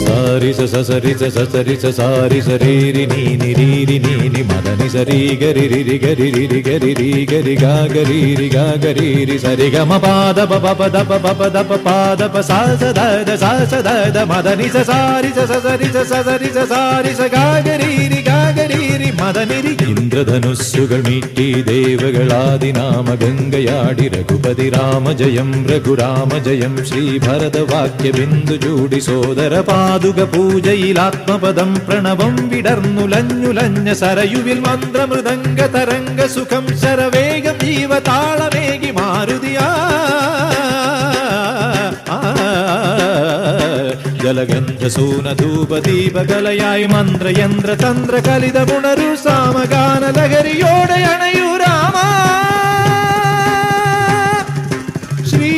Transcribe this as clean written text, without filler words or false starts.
സാരി സസരി സസരി സാരി സരീരി നീനി രീരി നീനി മദനി സരി ഗരി രി ഗരി രി ഗരി രി ഗരി ഗാ ഗരി രി ഗാ ഗരി രി സരി ഗമ പാദ പ പദ പദ പാദ പ സാ സദ മദനി സാരി സസരി സസരി സാരി സ ഗാ ഗരി രി മദനി രി. ഇന്ദ്രധനുസ്സുകൾ മീട്ടി ദേവകളാദിനാമ ഗംഗയാടി രഘുപതി രാമ ജയം രഘുരാമ ജയം ശ്രീഭരതവാക്യ ബിന്ദു ചൂടി സോദര പാതുക പൂജയിൽ ആത്മപദം പ്രണവം വിടർന്നുലഞ്ഞുലഞ്ഞ സരയുവിൽ മന്ത്രമൃദംഗ തരംഗ സുഖം ശരവേഗം ജീവതാളമേകി മാരുതിയാ ജലഗന്ധസൂനധൂപദീപകലയായി മന്ത്രയന്ത്ര തന്ത്ര കലിതമുണരു സാമഗാന ലഹരിയോടെ അണയൂ രാമ ശ്രീ